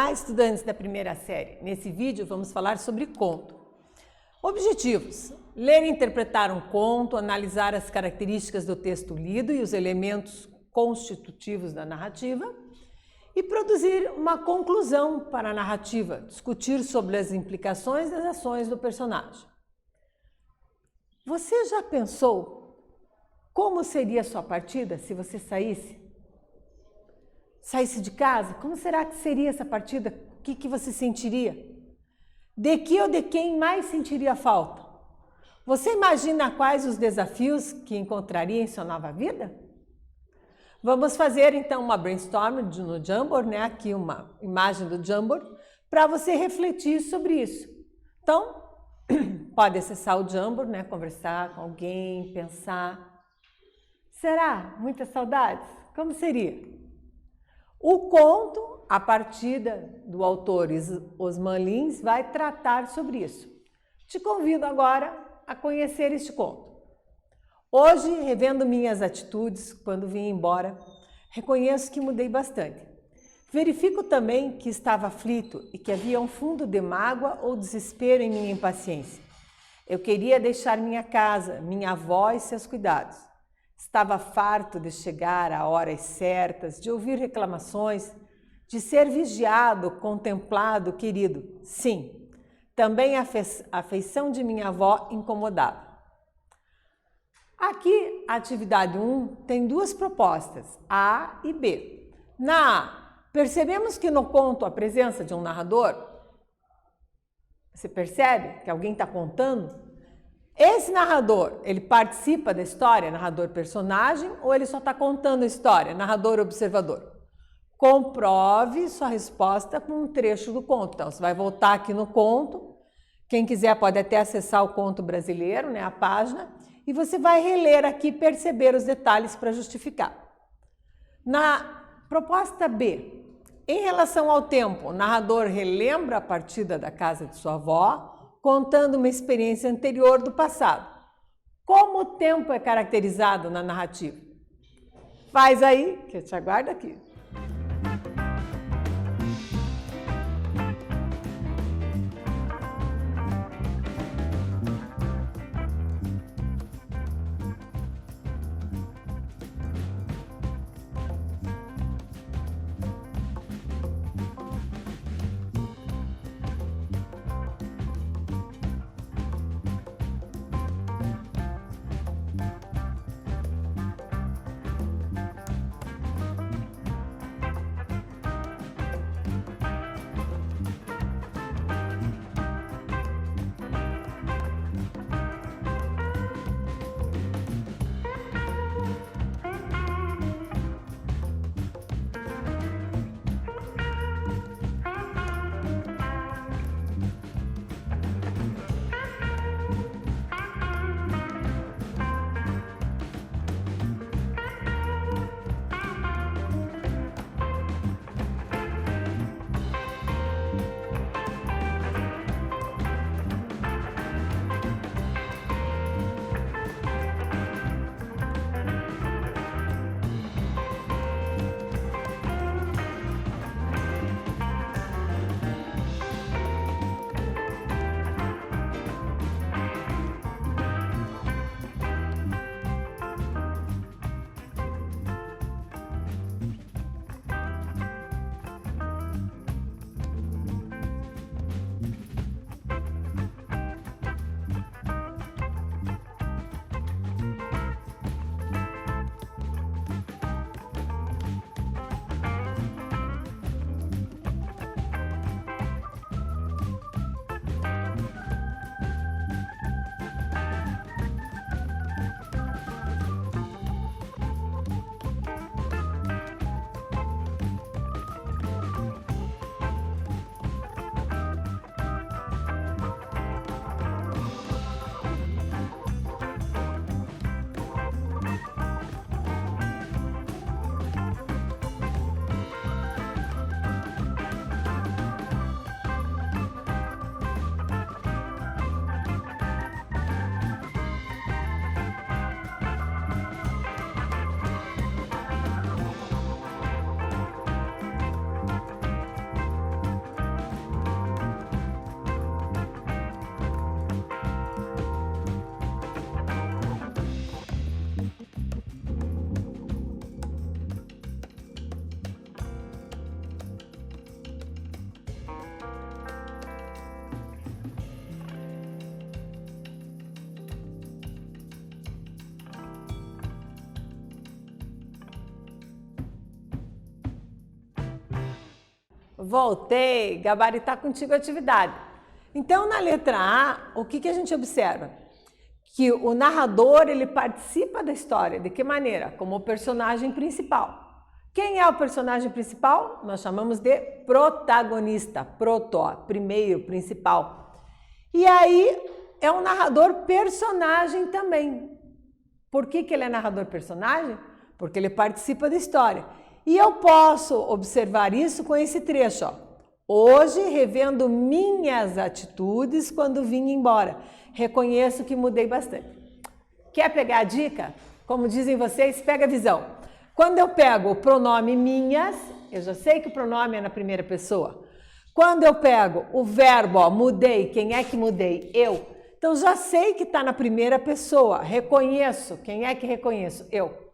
Olá, estudantes da primeira série. Nesse vídeo vamos falar sobre conto. Objetivos: ler e interpretar um conto, analisar as características do texto lido e os elementos constitutivos da narrativa e produzir uma conclusão para a narrativa, discutir sobre as implicações das ações do personagem. Você já pensou como seria a sua partida se você saísse de casa? Como será que seria essa partida? O que você sentiria? De que ou de quem mais sentiria falta? Você imagina quais os desafios que encontraria em sua nova vida? Vamos fazer então uma brainstorm no Jamboard, aqui uma imagem do Jamboard, para você refletir sobre isso. Então, pode acessar o Jamboard, conversar com alguém, pensar. Será? Muitas saudades? Como seria? O conto, a partir do autor Osman Lins, vai tratar sobre isso. Te convido agora a conhecer este conto. Hoje, revendo minhas atitudes quando vim embora, reconheço que mudei bastante. Verifico também que estava aflito e que havia um fundo de mágoa ou desespero em minha impaciência. Eu queria deixar minha casa, minha avó e seus cuidados. Estava farto de chegar a horas certas, de ouvir reclamações, de ser vigiado, contemplado, querido. Sim, também a afeição de minha avó incomodava. Aqui, a atividade 1 tem duas propostas, A e B. Na A, percebemos que no conto a presença de um narrador. Você percebe que alguém está contando? Esse narrador, ele participa da história, narrador-personagem, ou ele só está contando a história, narrador-observador? Comprove sua resposta com um trecho do conto. Então, você vai voltar aqui no conto. Quem quiser pode até acessar o conto brasileiro, a página, e você vai reler aqui e perceber os detalhes para justificar. Na proposta B, em relação ao tempo, o narrador relembra a partida da casa de sua avó, contando uma experiência anterior do passado. Como o tempo é caracterizado na narrativa? Faz aí, que eu te aguardo aqui. Voltei, gabaritar contigo a atividade. Então, na letra A, o que a gente observa? Que o narrador, ele participa da história. De que maneira? Como o personagem principal. Quem é o personagem principal? Nós chamamos de protagonista, primeiro, principal. E aí, é um narrador personagem também. Por que ele é narrador personagem? Porque ele participa da história. E eu posso observar isso com esse trecho, ó. Hoje, revendo minhas atitudes quando vim embora, reconheço que mudei bastante. Quer pegar a dica? Como dizem vocês, pega a visão. Quando eu pego o pronome minhas, eu já sei que o pronome é na primeira pessoa. Quando eu pego o verbo, ó, mudei, quem é que mudei? Eu. Então, já sei que está na primeira pessoa. Reconheço. Quem é que reconheço? Eu.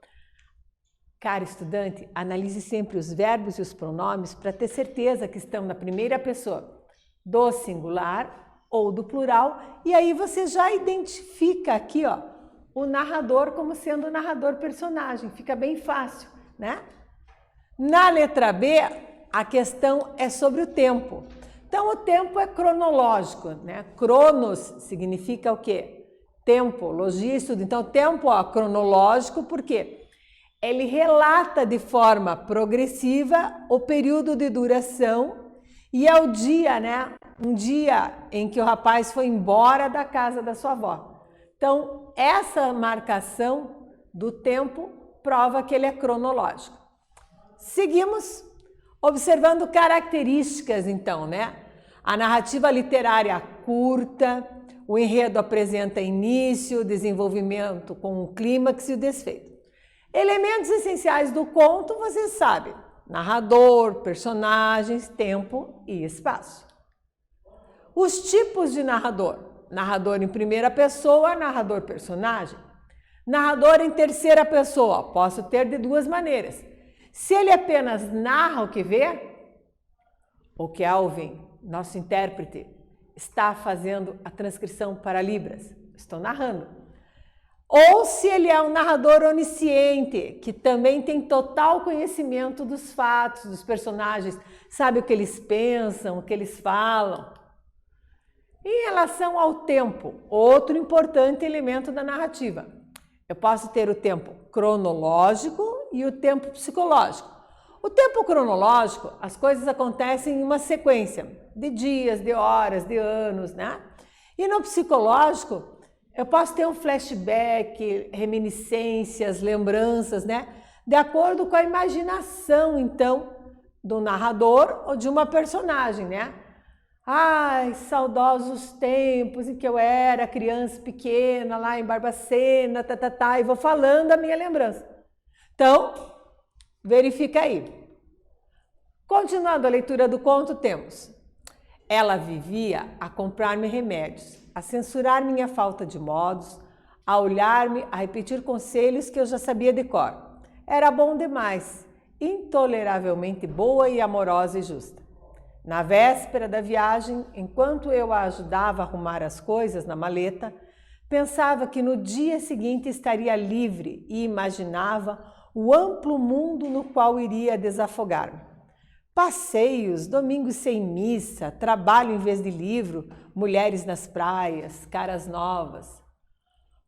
Cara estudante, analise sempre os verbos e os pronomes para ter certeza que estão na primeira pessoa do singular ou do plural. E aí você já identifica aqui, ó, o narrador como sendo o narrador personagem. Fica bem fácil, né? Na letra B, a questão é sobre o tempo. Então, o tempo é cronológico, né? Cronos significa o quê? Tempo, logia, estudo. Então, tempo, ó, cronológico, por quê? Ele relata de forma progressiva o período de duração e é o dia, né? Um dia em que o rapaz foi embora da casa da sua avó. Então, essa marcação do tempo prova que ele é cronológico. Seguimos observando características, então, né? A narrativa literária curta, o enredo apresenta início, desenvolvimento com o clímax e o desfecho. Elementos essenciais do conto, você sabe, narrador, personagens, tempo e espaço. Os tipos de narrador: narrador em primeira pessoa, narrador personagem. Narrador em terceira pessoa, posso ter de duas maneiras. Se ele apenas narra o que vê, o Kelvin, nosso intérprete, está fazendo a transcrição para Libras, estou narrando. Ou se ele é um narrador onisciente, que também tem total conhecimento dos fatos, dos personagens, sabe o que eles pensam, o que eles falam. Em relação ao tempo, outro importante elemento da narrativa. Eu posso ter o tempo cronológico e o tempo psicológico. O tempo cronológico, as coisas acontecem em uma sequência de dias, de horas, de anos, né? E no psicológico, eu posso ter um flashback, reminiscências, lembranças, né? De acordo com a imaginação, então, do narrador ou de uma personagem, né? Ai, saudosos tempos em que eu era criança pequena, lá em Barbacena, e vou falando a minha lembrança. Então, verifica aí. Continuando a leitura do conto, temos: ela vivia a comprar-me remédios, a censurar minha falta de modos, a olhar-me, a repetir conselhos que eu já sabia de cor. Era bom demais, intoleravelmente boa e amorosa e justa. Na véspera da viagem, enquanto eu a ajudava a arrumar as coisas na maleta, pensava que no dia seguinte estaria livre e imaginava o amplo mundo no qual iria desafogar-me. Passeios, domingos sem missa, trabalho em vez de livro, mulheres nas praias, caras novas.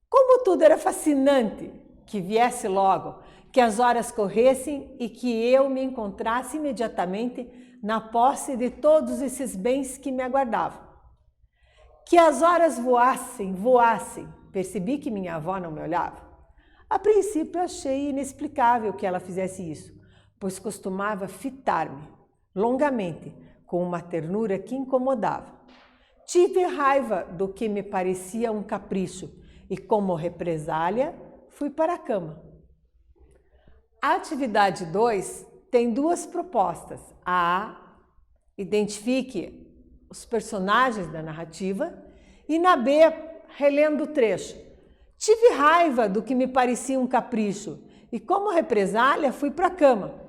Como tudo era fascinante, que viesse logo, que as horas corressem e que eu me encontrasse imediatamente na posse de todos esses bens que me aguardavam. Que as horas voassem, percebi que minha avó não me olhava. A princípio achei inexplicável que ela fizesse isso, pois costumava fitar-me longamente, com uma ternura que incomodava. Tive raiva do que me parecia um capricho e, como represália, fui para a cama. A atividade 2 tem duas propostas. A, identifique os personagens da narrativa, e na B, relendo o trecho. Tive raiva do que me parecia um capricho e, como represália, fui para a cama.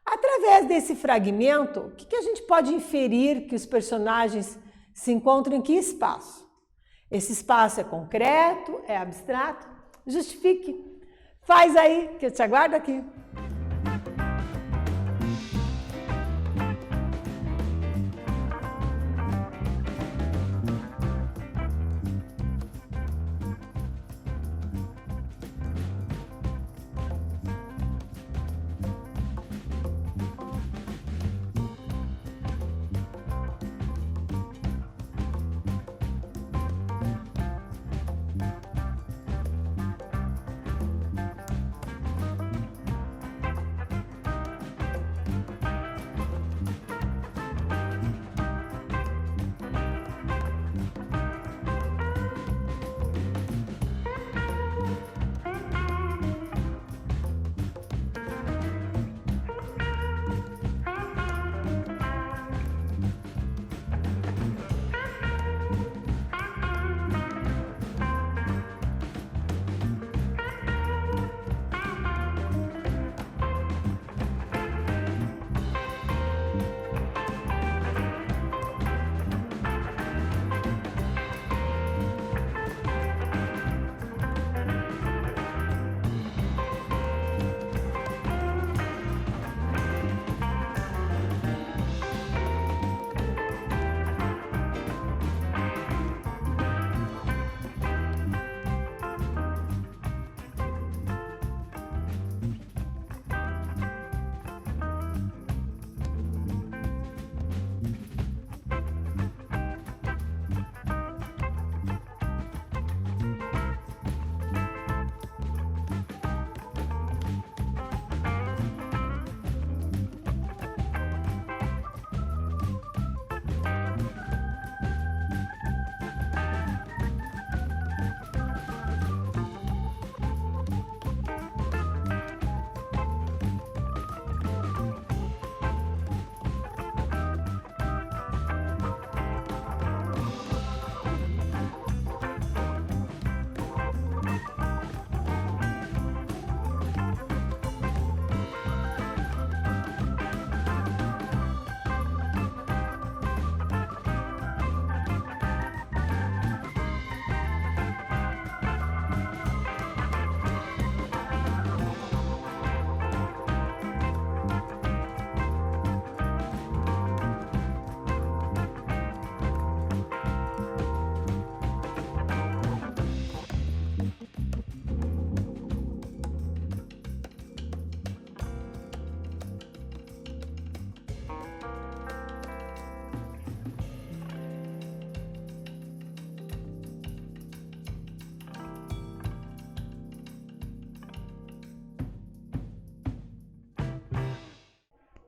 Através desse fragmento, o que a gente pode inferir que os personagens se encontram em que espaço? Esse espaço é concreto, é abstrato? Justifique. Faz aí, que eu te aguardo aqui.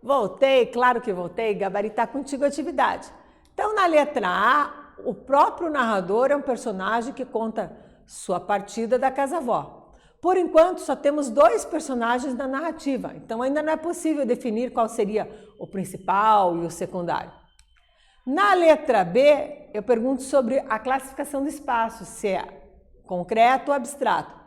Voltei, claro que voltei, gabaritar contigo a atividade. Então, na letra A, o próprio narrador é um personagem que conta sua partida da casa-avó. Por enquanto, só temos 2 personagens na narrativa, então ainda não é possível definir qual seria o principal e o secundário. Na letra B, eu pergunto sobre a classificação do espaço, se é concreto ou abstrato.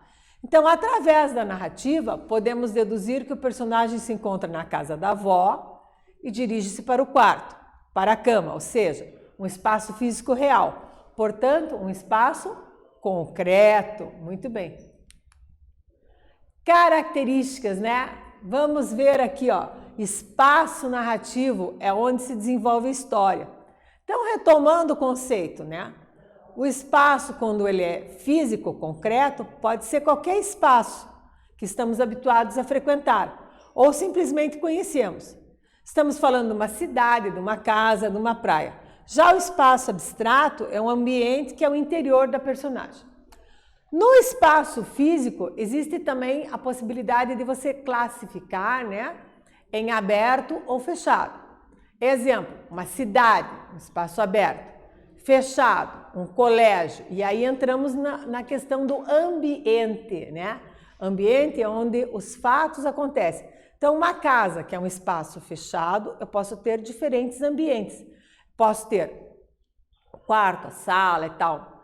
Então, através da narrativa, podemos deduzir que o personagem se encontra na casa da avó e dirige-se para o quarto, para a cama, ou seja, um espaço físico real. Portanto, um espaço concreto. Muito bem. Características, né? Vamos ver aqui, ó. Espaço narrativo é onde se desenvolve a história. Então, retomando o conceito, né? O espaço, quando ele é físico, concreto, pode ser qualquer espaço que estamos habituados a frequentar ou simplesmente conhecemos. Estamos falando de uma cidade, de uma casa, de uma praia. Já o espaço abstrato é um ambiente que é o interior da personagem. No espaço físico, existe também a possibilidade de você classificar, né, em aberto ou fechado. Exemplo, uma cidade, um espaço aberto. Fechado, um colégio, e aí entramos na questão do ambiente, né? Ambiente é onde os fatos acontecem. Então, uma casa, que é um espaço fechado, eu posso ter diferentes ambientes. Posso ter quarto, sala e tal.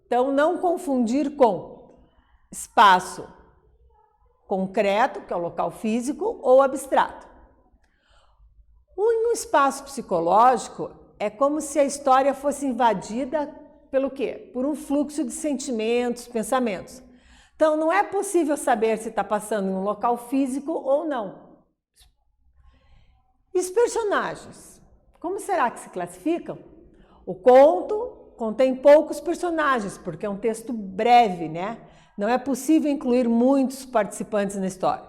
Então, não confundir com espaço concreto, que é o local físico, ou abstrato. Um espaço psicológico é como se a história fosse invadida pelo quê? Por um fluxo de sentimentos, pensamentos. Então, não é possível saber se está passando em um local físico ou não. E os personagens? Como será que se classificam? O conto contém poucos personagens, porque é um texto breve, né? Não é possível incluir muitos participantes na história.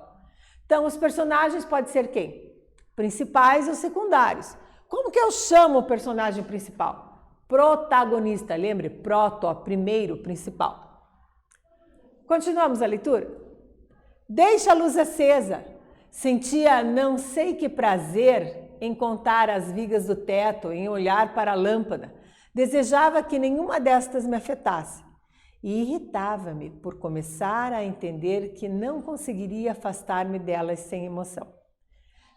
Então, os personagens podem ser quem? Principais ou secundários. Como que eu chamo o personagem principal? Protagonista, lembre? Proto, primeiro, principal. Continuamos a leitura? Deixa a luz acesa. Sentia não sei que prazer em contar as vigas do teto, em olhar para a lâmpada. Desejava que nenhuma destas me afetasse. E irritava-me por começar a entender que não conseguiria afastar-me delas sem emoção.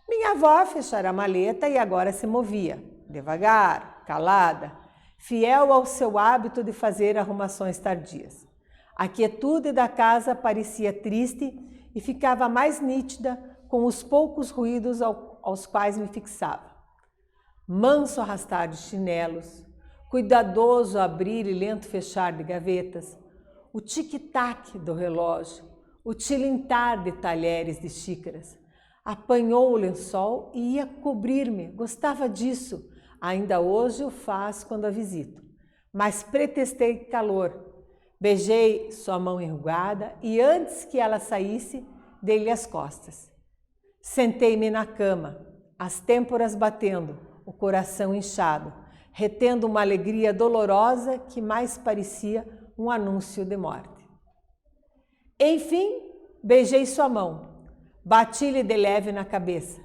Minha avó fechara a maleta e agora se movia, devagar, calada, fiel ao seu hábito de fazer arrumações tardias. A quietude da casa parecia triste e ficava mais nítida com os poucos ruídos aos quais me fixava. Manso arrastar de chinelos, cuidadoso abrir e lento fechar de gavetas, o tic-tac do relógio, o tilintar de talheres de xícaras. Apanhou o lençol e ia cobrir-me. Gostava disso. Ainda hoje o faz quando a visito. Mas pretextei calor. Beijei sua mão enrugada e antes que ela saísse, dei-lhe as costas. Sentei-me na cama, as têmporas batendo, o coração inchado, retendo uma alegria dolorosa que mais parecia um anúncio de morte. Enfim, beijei sua mão. Bati-lhe de leve na cabeça.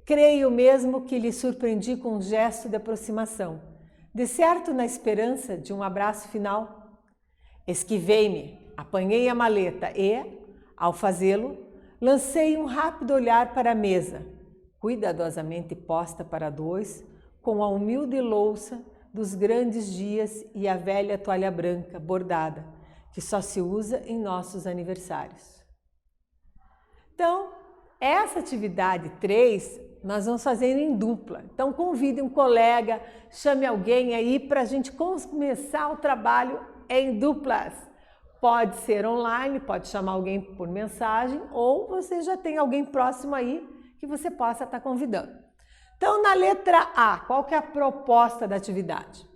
Creio mesmo que lhe surpreendi com um gesto de aproximação, de certo na esperança de um abraço final. Esquivei-me, apanhei a maleta e, ao fazê-lo, lancei um rápido olhar para a mesa, cuidadosamente posta para 2, com a humilde louça dos grandes dias e a velha toalha branca bordada, que só se usa em nossos aniversários. Então, essa atividade 3, nós vamos fazer em dupla. Então, convide um colega, chame alguém aí para a gente começar o trabalho em duplas. Pode ser online, pode chamar alguém por mensagem ou você já tem alguém próximo aí que você possa estar convidando. Então, na letra A, qual que é a proposta da atividade?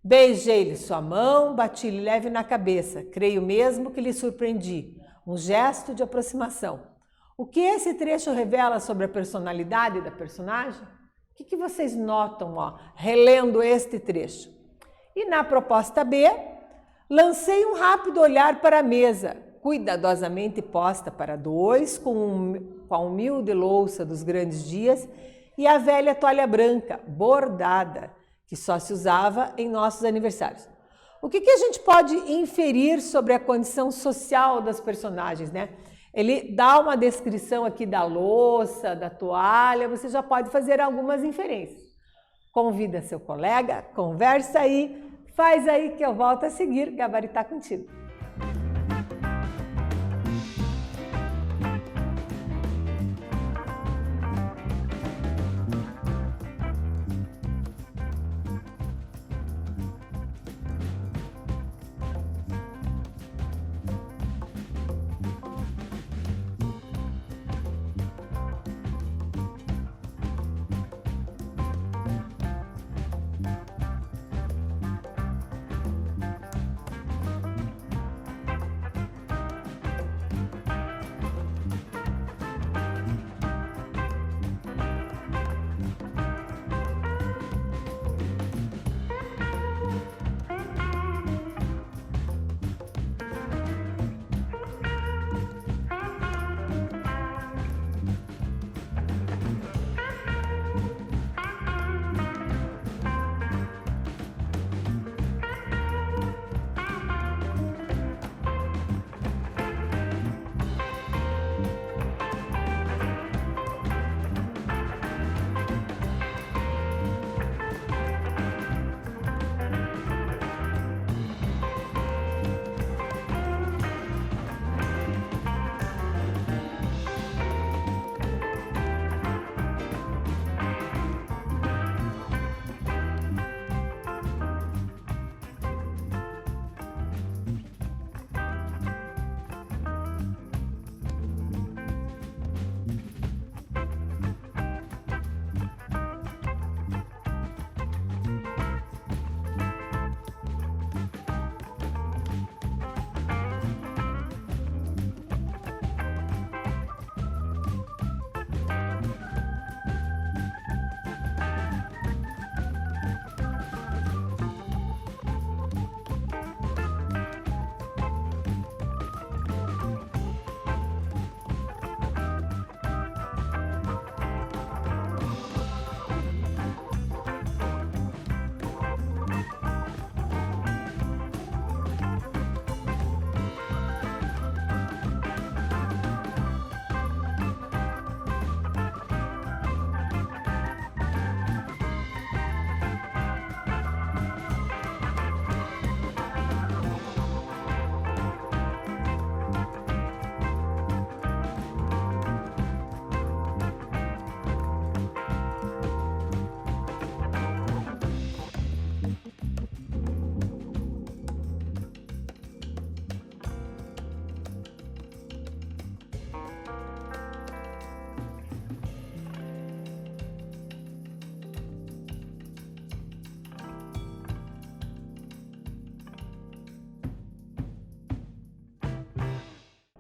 Beijei-lhe sua mão, bati-lhe leve na cabeça. Creio mesmo que lhe surpreendi. Um gesto de aproximação. O que esse trecho revela sobre a personalidade da personagem? O que vocês notam, relendo este trecho? E na proposta B, lancei um rápido olhar para a mesa, cuidadosamente posta para dois, com a humilde louça dos grandes dias, e a velha toalha branca, bordada, que só se usava em nossos aniversários. O que a gente pode inferir sobre a condição social das personagens, né? Ele dá uma descrição aqui da louça, da toalha, você já pode fazer algumas inferências. Convida seu colega, conversa aí, faz aí que eu volto a seguir, gabaritar contigo.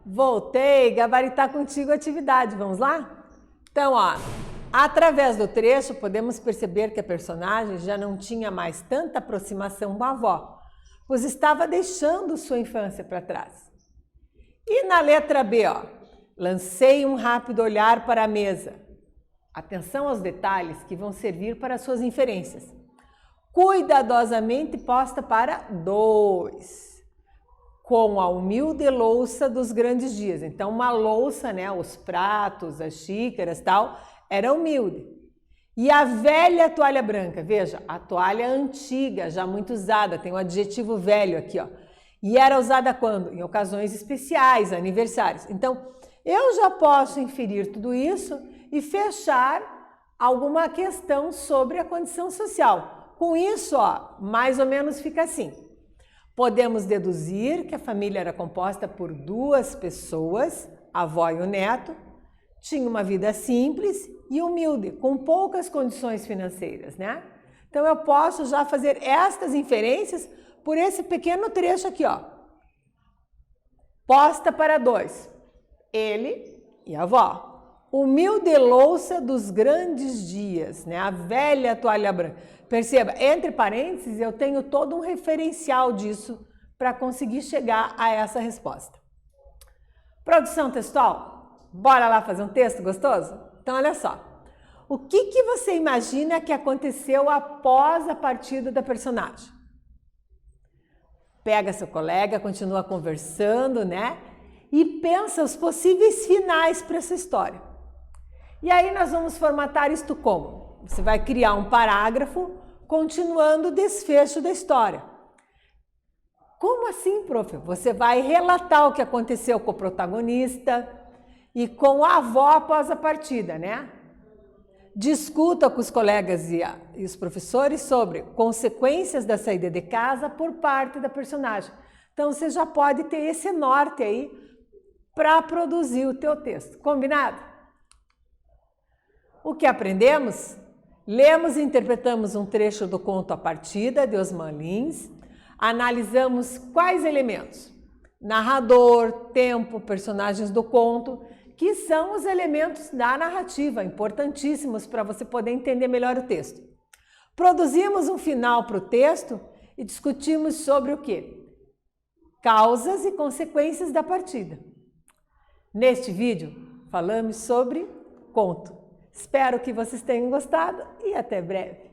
Voltei, gabaritar contigo a atividade, vamos lá? Então, ó, através do trecho podemos perceber que a personagem já não tinha mais tanta aproximação com a avó, pois estava deixando sua infância para trás. E na letra B, ó, lancei um rápido olhar para a mesa. Atenção aos detalhes que vão servir para suas inferências. Cuidadosamente posta para dois, com a humilde louça dos grandes dias. Então, uma louça, né, os pratos, as xícaras, tal, era humilde. E a velha toalha branca, veja, a toalha antiga, já muito usada, tem o adjetivo velho aqui, ó. E era usada quando? Em ocasiões especiais, aniversários. Então, eu já posso inferir tudo isso e fechar alguma questão sobre a condição social. Com isso, ó, mais ou menos fica assim. Podemos deduzir que a família era composta por duas pessoas, a avó e o neto, tinha uma vida simples e humilde, com poucas condições financeiras, né? Então eu posso já fazer estas inferências por esse pequeno trecho aqui, ó. Posta para dois, ele e a avó. Humilde louça dos grandes dias, né? A velha toalha branca. Perceba, entre parênteses, eu tenho todo um referencial disso para conseguir chegar a essa resposta. Produção textual? Bora lá fazer um texto gostoso? Então, olha só. O que você imagina que aconteceu após a partida da personagem? Pega seu colega, continua conversando, né? E pensa os possíveis finais para essa história. E aí nós vamos formatar isto como? Você vai criar um parágrafo continuando o desfecho da história. Como assim, prof? Você vai relatar o que aconteceu com o protagonista e com a avó após a partida, né? Discuta com os colegas e os professores sobre consequências da saída de casa por parte da personagem. Então, você já pode ter esse norte aí para produzir o teu texto. Combinado? O que aprendemos? Lemos e interpretamos um trecho do conto A Partida, de Osman Lins. Analisamos quais elementos? Narrador, tempo, personagens do conto, que são os elementos da narrativa, importantíssimos para você poder entender melhor o texto. Produzimos um final para o texto e discutimos sobre o quê? Causas e consequências da partida. Neste vídeo, falamos sobre conto. Espero que vocês tenham gostado e até breve.